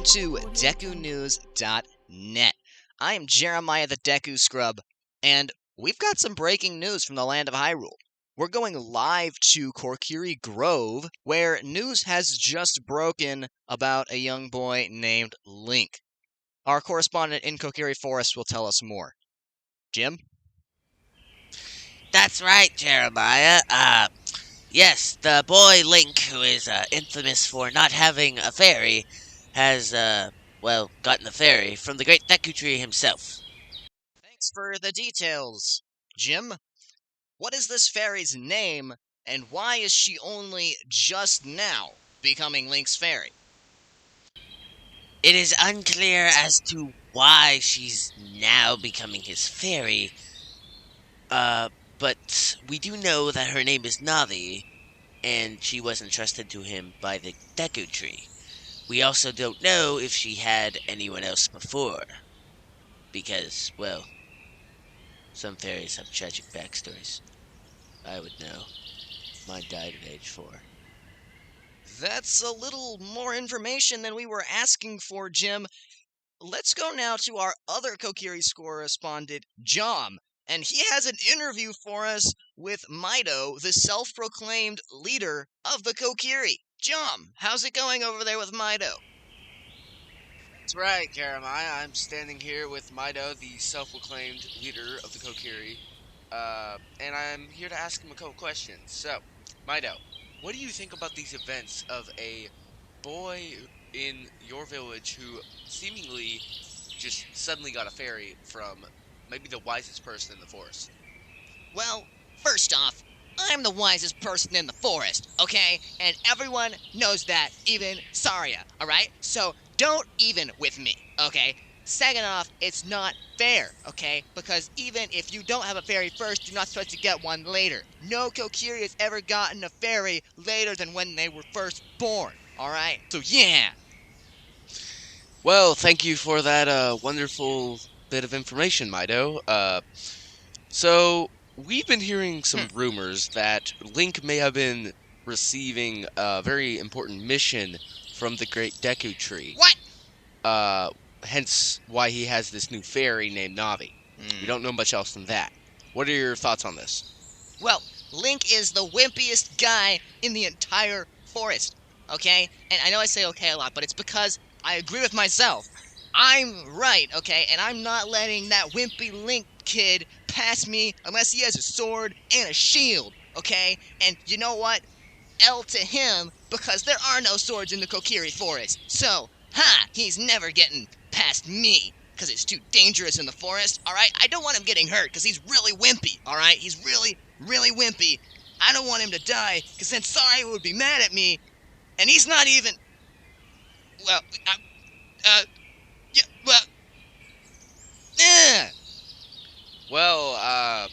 to DekuNews.net. I am Jeremiah the Deku Scrub, and we've got some breaking news from the land of Hyrule. We're going live to Kokiri Grove, where news has just broken about a young boy named Link. Our correspondent in Kokiri Forest will tell us more. Jim? That's right, Jeremiah. Yes, the boy Link, who is infamous for not having a fairy, has, gotten a fairy from the great Deku Tree himself. Thanks for the details. Jim, what is this fairy's name, and why is she only just now becoming Link's fairy? It is unclear as to why she's now becoming his fairy, but we do know that her name is Navi, and she was entrusted to him by the Deku Tree. We also don't know if she had anyone else before, because, well, some fairies have tragic backstories. I would know. Mine died at age 4. That's a little more information than we were asking for, Jim. Let's go now to our other Kokiri correspondent, Jom, and he has an interview for us with Mido, the self-proclaimed leader of the Kokiri. Jom, how's it going over there with Mido? That's right, Jeremiah. I'm standing here with Mido, the self-proclaimed leader of the Kokiri, and I'm here to ask him a couple questions. So, Mido, what do you think about these events of a boy in your village who seemingly just suddenly got a fairy from maybe the wisest person in the forest? Well, first off, I'm the wisest person in the forest, okay? And everyone knows that, even Saria, alright? So don't even with me, okay? Second off, it's not fair, okay? Because even if you don't have a fairy first, you're not supposed to get one later. No Kokiri has ever gotten a fairy later than when they were first born, alright? So yeah! Well, thank you for that wonderful bit of information, Mido. So we've been hearing some rumors that Link may have been receiving a very important mission from the Great Deku Tree. What? Hence why he has this new fairy named Navi. We don't know much else than that. What are your thoughts on this? Well, Link is the wimpiest guy in the entire forest, okay? And I know I say okay a lot, but it's because I agree with myself. I'm right, okay? And I'm not letting that wimpy Link kid pass me unless he has a sword and a shield, okay? And you know what? L to him, because there are no swords in the Kokiri forest. So, he's never getting past me, because it's too dangerous in the forest, alright? I don't want him getting hurt, because he's really wimpy, alright? He's really, really wimpy. I don't want him to die, because then Saria would be mad at me, and he's not even... Well, Well,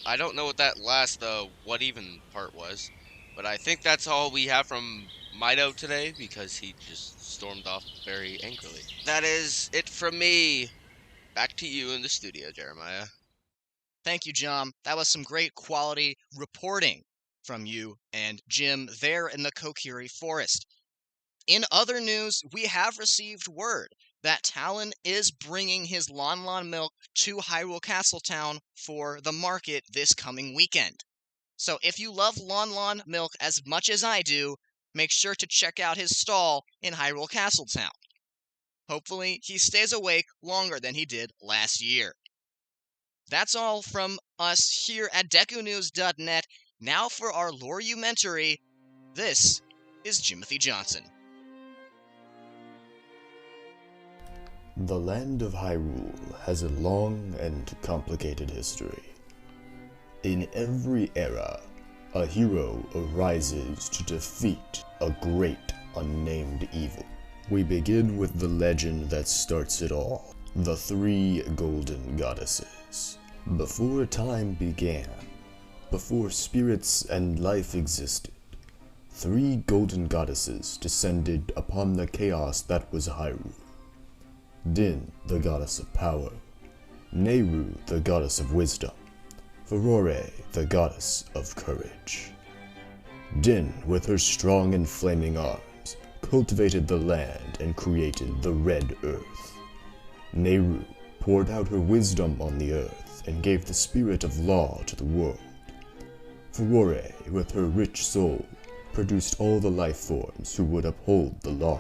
I don't know what that last, what even part was, but I think that's all we have from Mido today, because he just stormed off very angrily. That is it from me. Back to you in the studio, Jeremiah. Thank you, John. That was some great quality reporting from you and Jim there in the Kokiri Forest. In other news, we have received word that Talon is bringing his LonLon milk to Hyrule Castletown for the market this coming weekend. So if you love LonLon milk as much as I do, make sure to check out his stall in Hyrule Castletown. Hopefully, he stays awake longer than he did last year. That's all from us here at DekuNews.net. Now for our Loreumentary, this is Jimothy Johnson. The land of Hyrule has a long and complicated history. In every era, a hero arises to defeat a great unnamed evil. We begin with the legend that starts it all, the 3 golden goddesses. Before time began, before spirits and life existed, 3 golden goddesses descended upon the chaos that was Hyrule. Din, the goddess of power, Nehru, the goddess of wisdom, Furore, the goddess of courage. Din, with her strong and flaming arms, cultivated the land and created the Red Earth. Nehru poured out her wisdom on the earth and gave the spirit of law to the world. Furore, with her rich soul, produced all the life forms who would uphold the law.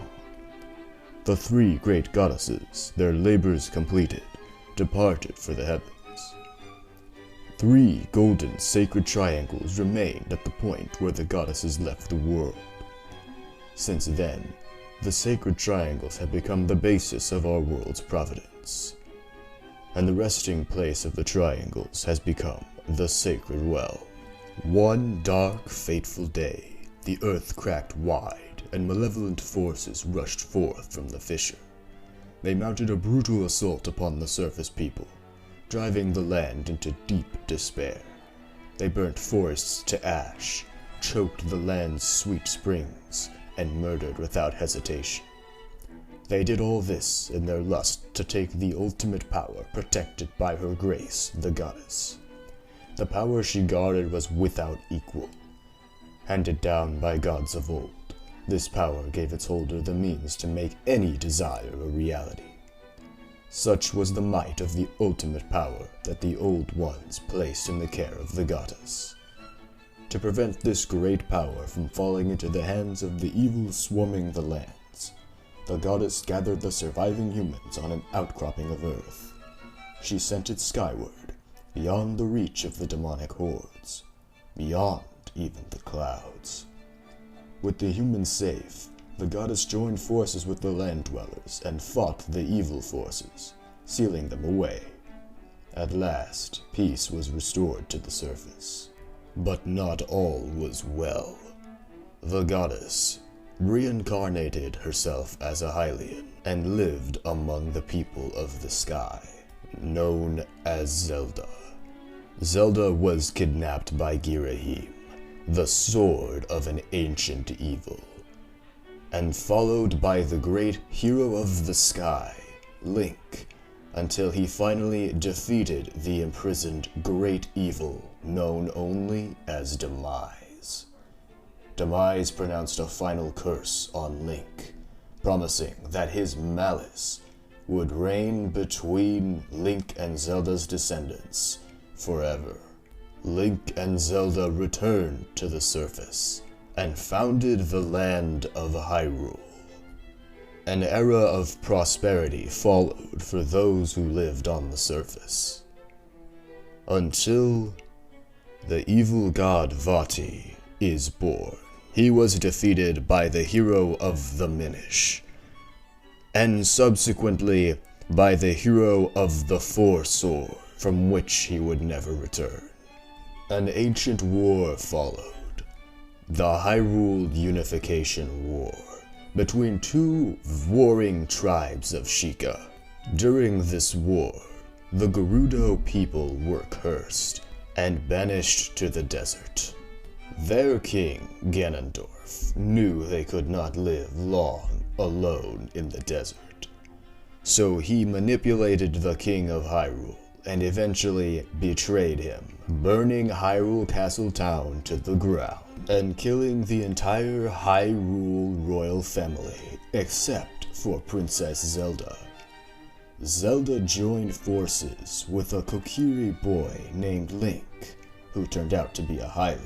The three great goddesses, their labors completed, departed for the heavens. 3 golden sacred triangles remained at the point where the goddesses left the world. Since then, the sacred triangles have become the basis of our world's providence, and the resting place of the triangles has become the sacred well. One dark, fateful day, the earth cracked wide, and malevolent forces rushed forth from the fissure. They mounted a brutal assault upon the surface people, driving the land into deep despair. They burnt forests to ash, choked the land's sweet springs, and murdered without hesitation. They did all this in their lust to take the ultimate power protected by her grace, the goddess. The power she guarded was without equal. Handed down by gods of old, this power gave its holder the means to make any desire a reality. Such was the might of the ultimate power that the Old Ones placed in the care of the goddess. To prevent this great power from falling into the hands of the evil swarming the lands, the goddess gathered the surviving humans on an outcropping of earth. She sent it skyward, beyond the reach of the demonic hordes, beyond even the clouds. With the humans safe, the goddess joined forces with the land dwellers and fought the evil forces, sealing them away. At last, peace was restored to the surface. But not all was well. The goddess reincarnated herself as a Hylian and lived among the people of the sky, known as Zelda. Zelda was kidnapped by Girahim, the sword of an ancient evil, and followed by the great hero of the sky, Link, until he finally defeated the imprisoned great evil known only as Demise. Demise pronounced a final curse on Link, promising that his malice would reign between Link and Zelda's descendants forever. Link and Zelda returned to the surface and founded the land of Hyrule. An era of prosperity followed for those who lived on the surface, until the evil god Vati is born. He was defeated by the hero of the Minish, and subsequently by the hero of the Four Sword, from which he would never return. An ancient war followed, the Hyrule Unification War, between 2 warring tribes of Sheikah. During this war, the Gerudo people were cursed and banished to the desert. Their king, Ganondorf, knew they could not live long alone in the desert. So he manipulated the king of Hyrule and eventually betrayed him, burning Hyrule Castle Town to the ground and killing the entire Hyrule royal family except for Princess Zelda. Zelda joined forces with a Kokiri boy named Link, who turned out to be a Hylian,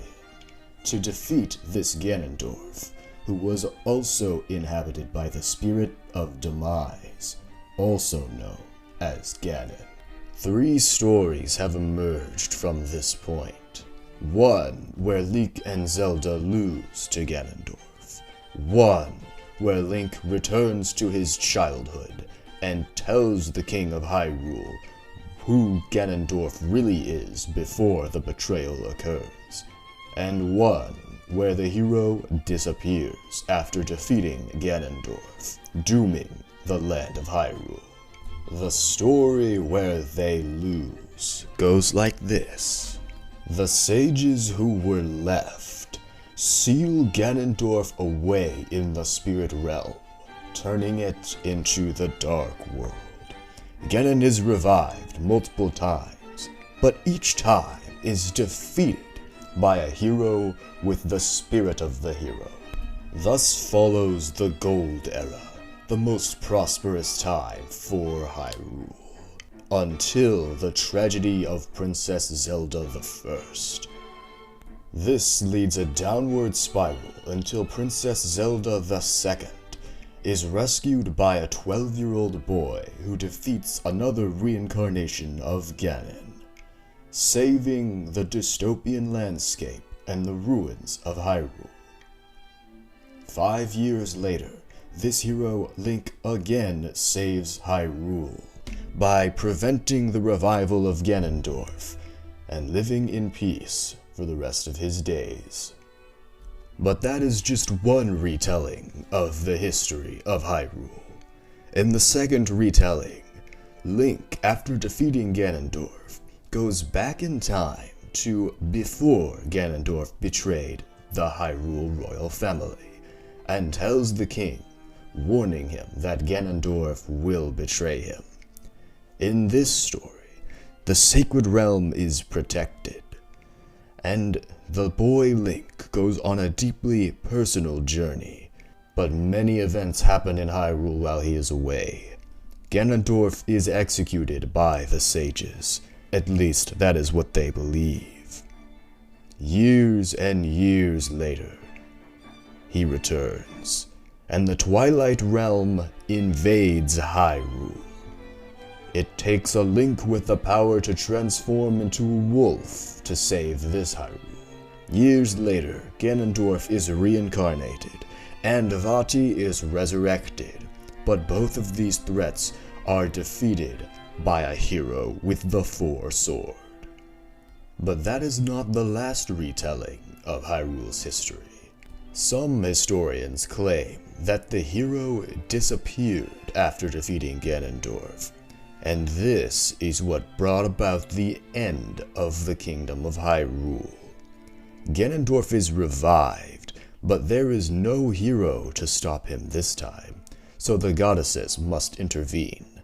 to defeat this Ganondorf, who was also inhabited by the spirit of Demise, also known as Ganon. 3 stories have emerged from this point. One where Link and Zelda lose to Ganondorf. One where Link returns to his childhood and tells the King of Hyrule who Ganondorf really is before the betrayal occurs. And one where the hero disappears after defeating Ganondorf, dooming the land of Hyrule. The story where they lose goes like this. The sages who were left seal Ganondorf away in the spirit realm, turning it into the dark world. Ganon is revived multiple times, but each time is defeated by a hero with the spirit of the hero. Thus follows the Gold Era, the most prosperous time for Hyrule, until the tragedy of Princess Zelda I. This leads a downward spiral until Princess Zelda II is rescued by a 12-year-old boy who defeats another reincarnation of Ganon, saving the dystopian landscape and the ruins of Hyrule. 5 years later, this hero, Link, again saves Hyrule by preventing the revival of Ganondorf and living in peace for the rest of his days. But that is just one retelling of the history of Hyrule. In the second retelling, Link, after defeating Ganondorf, goes back in time to before Ganondorf betrayed the Hyrule royal family, and tells the king, warning him that Ganondorf will betray him. In this story, the Sacred Realm is protected, and the boy Link goes on a deeply personal journey, but many events happen in Hyrule while he is away. Ganondorf is executed by the sages, at least that is what they believe. Years and years later, he returns, and the Twilight Realm invades Hyrule. It takes a Link with the power to transform into a wolf to save this Hyrule. Years later, Ganondorf is reincarnated, and Vati is resurrected, but both of these threats are defeated by a hero with the Four Sword. But that is not the last retelling of Hyrule's history. Some historians claim that the hero disappeared after defeating Ganondorf, and this is what brought about the end of the Kingdom of Hyrule. Ganondorf is revived, but there is no hero to stop him this time, so the goddesses must intervene.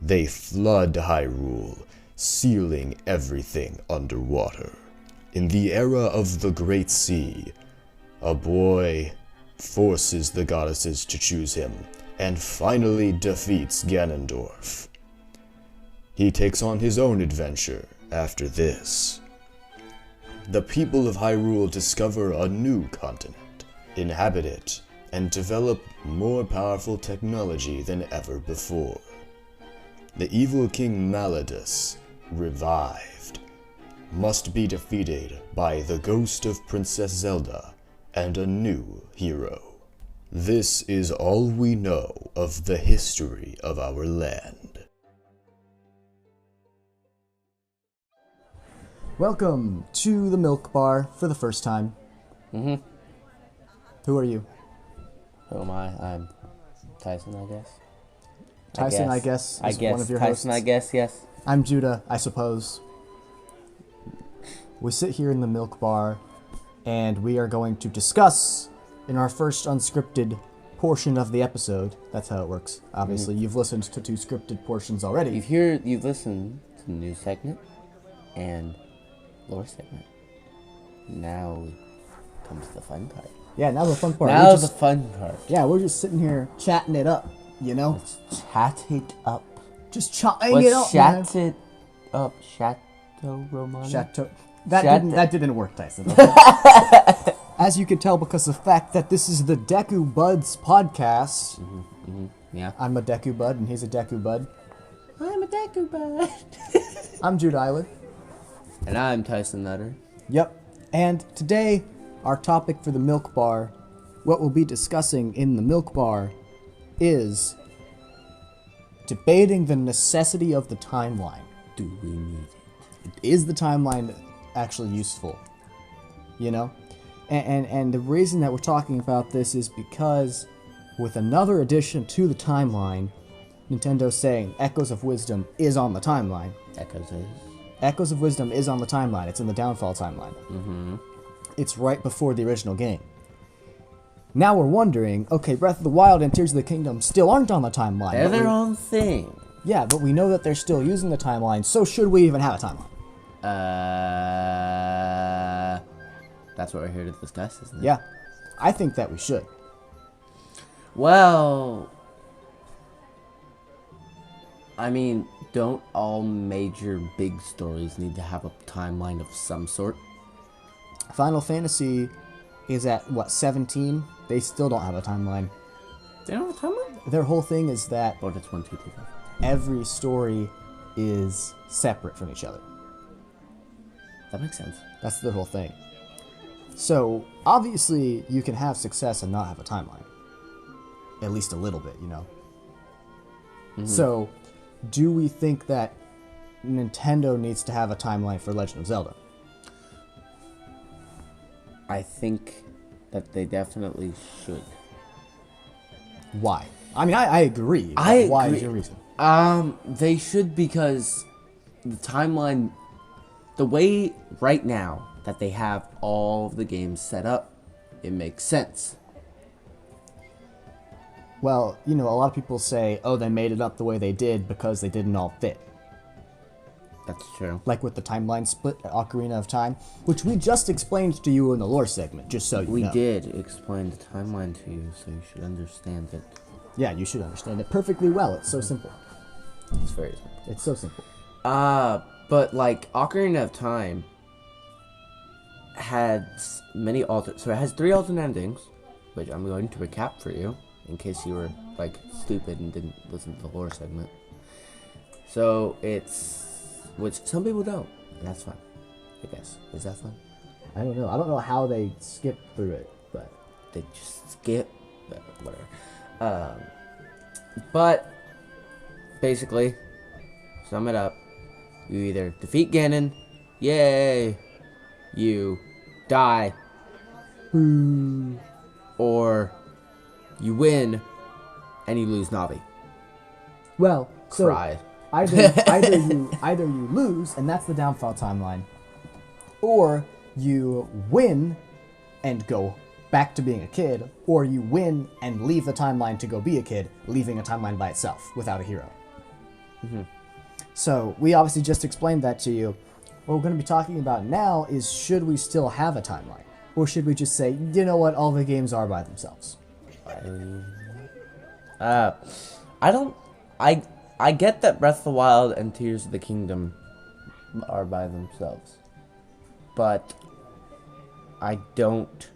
They flood Hyrule, sealing everything underwater. In the era of the Great Sea, a boy forces the goddesses to choose him, and finally defeats Ganondorf. He takes on his own adventure after this. The people of Hyrule discover a new continent, inhabit it, and develop more powerful technology than ever before. The evil King Maladus, revived, must be defeated by the ghost of Princess Zelda and a new hero. This is all we know of the history of our land. Welcome to the Milk Bar for the first time. Mm-hmm. Who are you? Who am I? I'm Tyson, I guess. Tyson, I guess, is one of your Tyson, hosts. I guess, yes. I'm Judah, I suppose. We sit here in the Milk Bar, and we are going to discuss, in our first unscripted portion of the episode, that's how it works. Obviously, you've listened to 2 scripted portions already. You've listened to the news segment and lore segment. Now comes the fun part. Yeah, now the fun part. Now the fun part. Yeah, we're just sitting here chatting it up, you know? Let's chat it up. Just chatting it up, man. Let's chat it up. Chateau Romano? Chateau. That didn't work, Tyson. As you can tell because of the fact that this is the Deku Buds podcast. Yeah. I'm a Deku Bud and he's a Deku Bud. I'm a Deku Bud. I'm Jude Eyler. And I'm Tyson Nutter. Yep. And today, our topic for the Milk Bar, what we'll be discussing in the Milk Bar, is debating the necessity of the timeline. Do we need it? Is the timeline actually useful? You know? And the reason that we're talking about this is because with another addition to the timeline, Nintendo's saying Echoes of Wisdom is on the timeline. Echoes of Wisdom is on the timeline. It's in the Downfall timeline. It's right before the original game. Now we're wondering, okay, Breath of the Wild and Tears of the Kingdom still aren't on the timeline. They're their own thing. Yeah, but we know that they're still using the timeline, so should we even have a timeline? That's what we're here to discuss, isn't it? Yeah. I think that we should. Well, I mean, don't all major big stories need to have a timeline of some sort? Final Fantasy is at, what, 17? They still don't have a timeline. They don't have a timeline? Their whole thing is that Oh, that's 1, 2, 3, 4. every story is separate from each other. That makes sense. That's their whole thing. So, obviously, you can have success and not have a timeline. At least a little bit, you know? So, do we think that Nintendo needs to have a timeline for Legend of Zelda? I think that they definitely should. Why? I mean, I agree. But I why agree. is your reason? They should, because the timeline, the way right now that they have all of the games set up, it makes sense. Well, you know, a lot of people say, oh, they made it up the way they did because they didn't all fit. That's true. Like with the timeline split at Ocarina of Time, which we just explained to you in the lore segment, just so you We know. did explain the timeline to you, so you should understand it. Yeah, you should understand it perfectly well. It's so simple. It's very simple. It's so simple. But like Ocarina of Time had many alternate. So it has 3 alternate endings, which I'm going to recap for you in case you were like stupid and didn't listen to the lore segment. So it's, which some people don't, and that's fine. I guess is that fun? I don't know. I don't know how they skip through it, but They just skip, whatever. But basically, sum it up. You either defeat Ganon, yay, you die, or you win and you lose Navi. well, so Cry. either you lose, and that's the downfall timeline, or you win and go back to being a kid, or you win and leave the timeline to go be a kid, leaving a timeline by itself without a hero. So we obviously just explained that to you. What we're going to be talking about now is, should we still have a timeline, or should we just say, you know what, all the games are by themselves? I get that Breath of the Wild and Tears of the Kingdom are by themselves, but I don't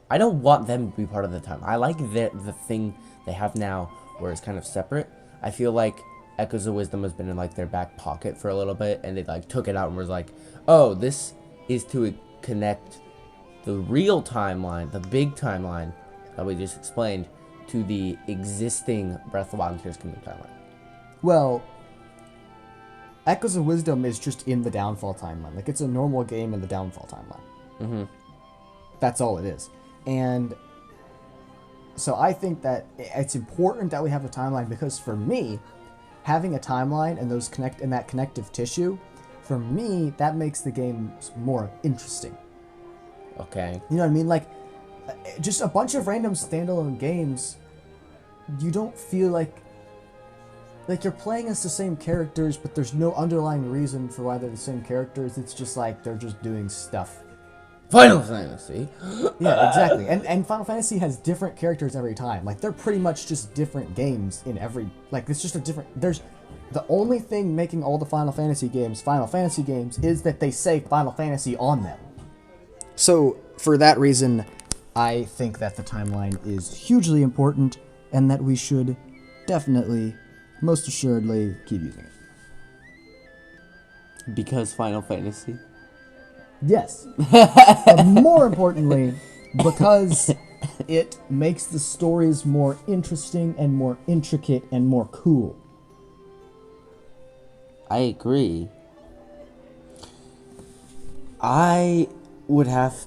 want them to be part of the time. I like the thing they have now where it's kind of separate. I feel like Echoes of Wisdom has been in like their back pocket for a little bit, and they like took it out and was like, oh, this is to connect the real timeline, the big timeline that we just explained, to the existing Breath of the Wild and Tears of the Kingdom timeline. Well, Echoes of Wisdom is just in the Downfall timeline. Like, it's a normal game in the Downfall timeline. That's all it is. And so I think that it's important that we have a timeline, because for me, having a timeline and those that connective tissue, for me, that makes the games more interesting. Okay. You know what I mean? Like, just a bunch of random standalone games, you don't feel like you're playing as the same characters, but there's no underlying reason for why they're the same characters. It's just like they're just doing stuff. Final Fantasy. Yeah, exactly. And Final Fantasy has different characters every time. Like, they're pretty much just different games in every... Like, it's just a different... There's... The only thing making all the Final Fantasy games is that they say Final Fantasy on them. So, for that reason, I think that the timeline is hugely important, and that we should definitely, most assuredly, keep using it. Because Final Fantasy. Yes. But more importantly, because it makes the stories more interesting and more intricate and more cool. I agree. I would have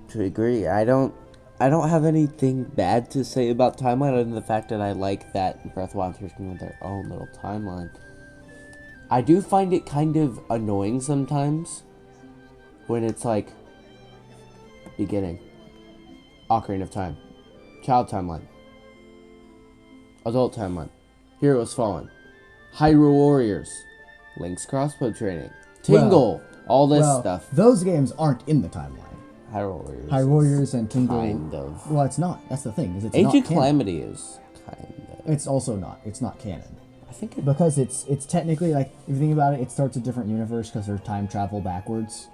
to agree. I don't have anything bad to say about timeline other than the fact that I like that Breath of the Wild and Tears of the Kingdom have their own little timeline. I do find it kind of annoying sometimes when it's like beginning, Ocarina of Time, child timeline, adult timeline, Heroes Fallen, Hyrule Warriors, Link's crossbow training, Tingle, all this stuff. Those games aren't in the timeline. Hyrule Warriors. Hyrule Warriors and Kingdom. Kind of. Well, it's not. That's the thing. Is it's Age not of canon. Calamity is kind of. It's also not. It's not canon. I think it. Because it's technically, like, if you think about it, it starts a different universe because there's time travel backwards.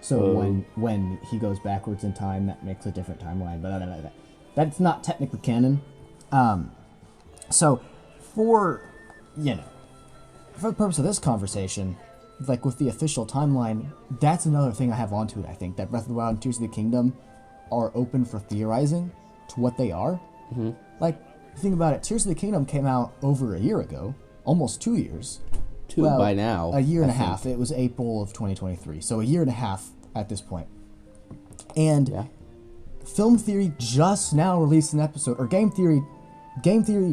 So when he goes backwards in time, that makes a different timeline. But that's not technically canon. So for the purpose of this conversation, like with the official timeline, that's another thing I have onto it. I think that Breath of the Wild and Tears of the Kingdom are open for theorizing to what they are. Mm-hmm. Like, think about it. Tears of the Kingdom came out over a year ago, almost 2 years. By now. A year and a half. It was April of 2023, so a year and a half at this point. And Film Theory just now released an episode, or Game Theory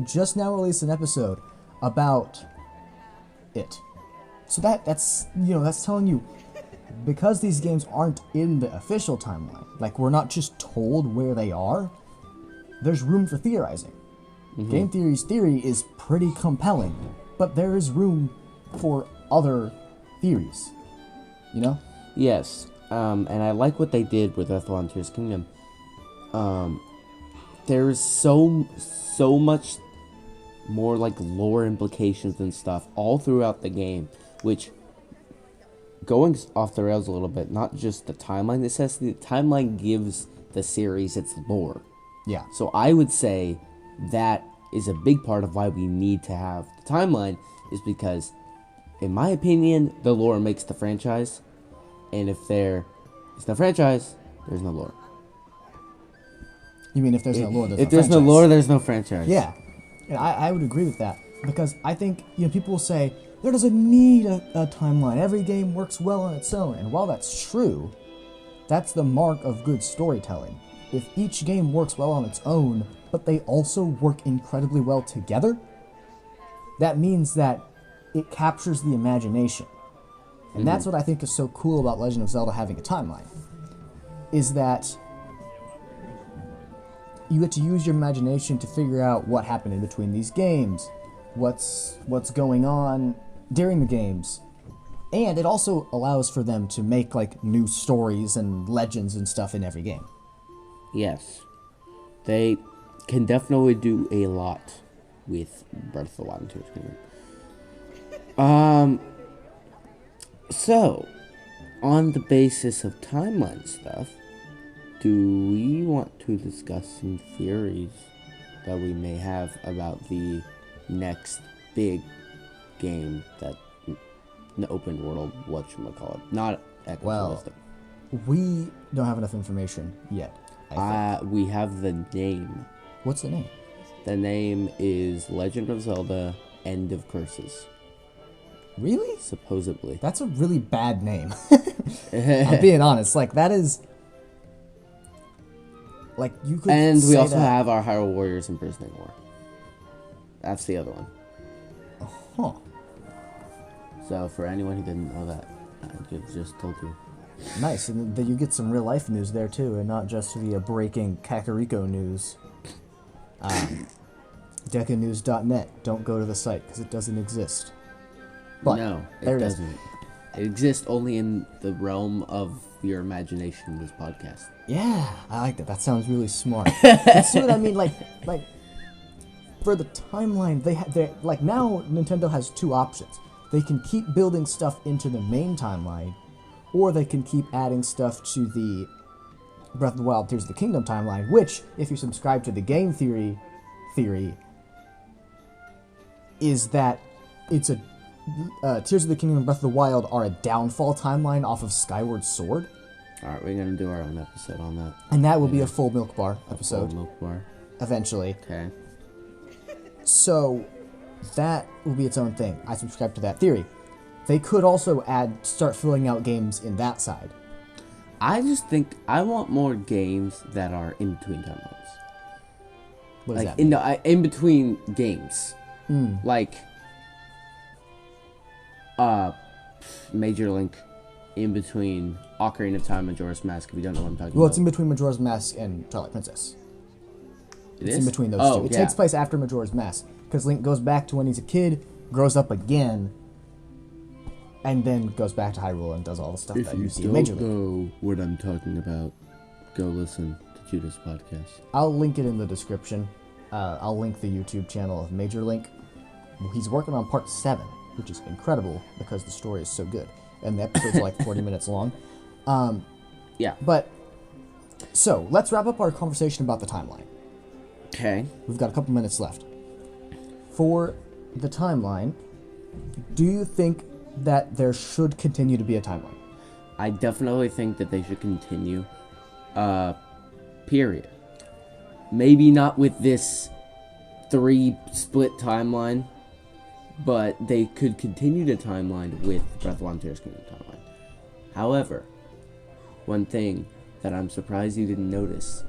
just now released an episode about it. So that's telling you, because these games aren't in the official timeline, like we're not just told where they are, there's room for theorizing. Mm-hmm. Game Theory's theory is pretty compelling, but there is room for other theories, Yes, and I like what they did with Breath of the Wild and Tears of the Kingdom. There's so much more like lore implications and stuff all throughout the game, which, going off the rails a little bit, not just the timeline that says the timeline gives the series its lore. Yeah. So I would say that is a big part of why we need to have the timeline, is because, in my opinion, the lore makes the franchise, and if there is no franchise, there's no lore. You mean if there's no lore, there's no franchise? If there's no lore, there's no franchise. Yeah. And I would agree with that, because I think, people will say, there doesn't need a timeline. Every game works well on its own. And while that's true, that's the mark of good storytelling. If each game works well on its own, but they also work incredibly well together, that means that it captures the imagination. And that's what I think is so cool about Legend of Zelda having a timeline, is that you get to use your imagination to figure out what happened in between these games, what's going on during the games, and it also allows for them to make like new stories and legends and stuff in every game. Yes, they can definitely do a lot with Breath of the Wild and Tears of the Kingdom. So, on the basis of timeline stuff, do we want to discuss some theories that we may have about the next big game that an open world, whatchamacallit, not eco-realistic? Well, we don't have enough information yet. We have the name. What's the name? The name is Legend of Zelda: End of Curses. Really? Supposedly. That's a really bad name. I'm being honest. Like, that is... Like, you could And we say also that... have our Hyrule Warriors Imprisoning War. That's the other one. Huh. So, for anyone who didn't know that, I just told you. Nice, and that you get some real-life news there, too, and not just the breaking Kakariko news. DekuNews.net. Don't go to the site, because it doesn't exist. But no, it there is. doesn't. It exists only in the realm of your imagination, this podcast. Yeah, I like that. That sounds really smart. You see what I mean? Like, for the timeline, they like, now Nintendo has two options. They can keep building stuff into the main timeline, or they can keep adding stuff to the Breath of the Wild, Tears of the Kingdom timeline, which, if you subscribe to the game theory, is that it's a Tears of the Kingdom and Breath of the Wild are a downfall timeline off of Skyward Sword. Alright, we're gonna do our own episode on that. And that will be a full Milk Bar episode. Full Milk Bar. Eventually. Okay. So, that will be its own thing. I subscribe to that theory. They could also start filling out games in that side. I just think I want more games that are in between timelines. What does Like, that mean? in between games. Like, Major Link in between Ocarina of Time and Majora's Mask, if you don't know what I'm talking Well, about. it's in between Majora's Mask and Twilight Princess. It's in is? between those Oh, two. It yeah. takes place after Majora's Mask, because Link goes back to when he's a kid, grows up again, and then goes back to Hyrule and does all the stuff If that you you see in Major don't League. know what I'm talking about, go listen to Judas' podcast. I'll link it in the description. I'll link the YouTube channel of Major Link. He's working on part 7, which is incredible because the story is so good. And the episode's like 40 minutes long. Yeah. But, so, let's wrap up our conversation about the timeline. Okay. We've got a couple minutes left. For the timeline, do you think that there should continue to be a timeline? I definitely think that they should continue. Period. Maybe not with this 3 split timeline, but they could continue the timeline with Breath of the Wild Tears Kingdom timeline. However, one thing that I'm surprised you didn't notice: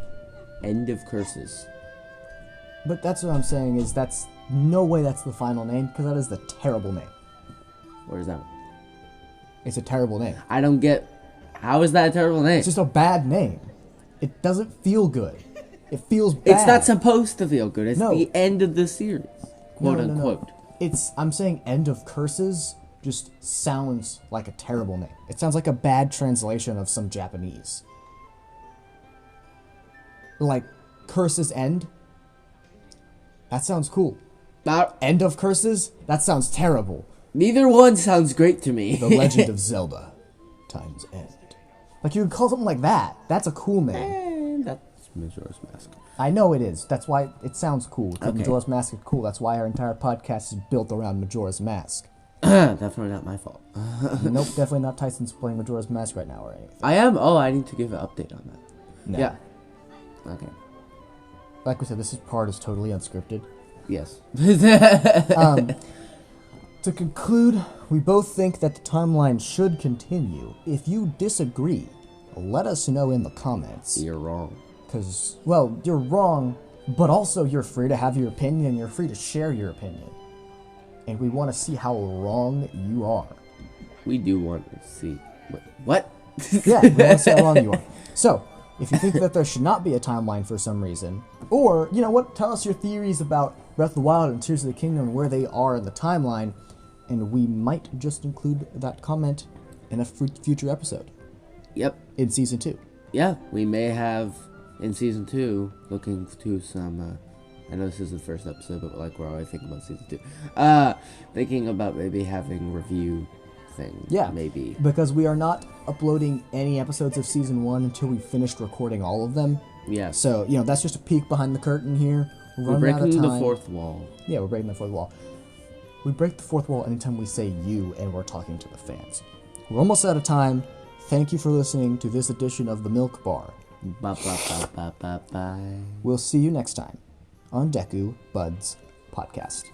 End of Curses. But that's what I'm saying is that's no way that's the final name because that is the terrible name. What is that? It's a terrible name. I don't get. How is that a terrible name? It's just a bad name. It doesn't feel good. It feels bad. It's not supposed to feel good. It's No. the end of the series, quote No, no, no. unquote. I'm saying End of Curses just sounds like a terrible name. It sounds like a bad translation of some Japanese. Like, Curses End? That sounds cool. End of Curses? That sounds terrible. Neither one sounds great to me. The Legend of Zelda. Time's End. Like, you would call something like that. That's a cool name. That's Majora's Mask. I know it is. That's why it sounds cool. Okay. Majora's Mask is cool. That's why our entire podcast is built around Majora's Mask. Definitely not my fault. Nope, definitely not Tyson's playing Majora's Mask right now or anything. I am. Oh, I need to give an update on that. No. Yeah. Okay. Like we said, this part is totally unscripted. Yes. To conclude, we both think that the timeline should continue. If you disagree, let us know in the comments. You're wrong. Because, well, you're wrong, but also you're free to have your opinion, you're free to share your opinion. And we want to see how wrong you are. We do want to see. What? Yeah, we want to see how wrong you are. So, if you think that there should not be a timeline for some reason, or, you know what, tell us your theories about Breath of the Wild and Tears of the Kingdom and where they are in the timeline, and we might just include that comment in a future episode. Yep. In Season 2. Yeah, we may have in Season 2 looking to some. I know this is the first episode, but like we're always thinking about Season 2. Thinking about maybe having review thing. Yeah, maybe. Because we are not uploading any episodes of Season 1 until we finished recording all of them. Yeah. So, you know, that's just a peek behind the curtain here. We're breaking the fourth wall. Yeah, we're breaking the fourth wall. We break the fourth wall anytime we say you and we're talking to the fans. We're almost out of time. Thank you for listening to this edition of The Milk Bar. Bye. We'll see you next time on Deku Buds Podcast.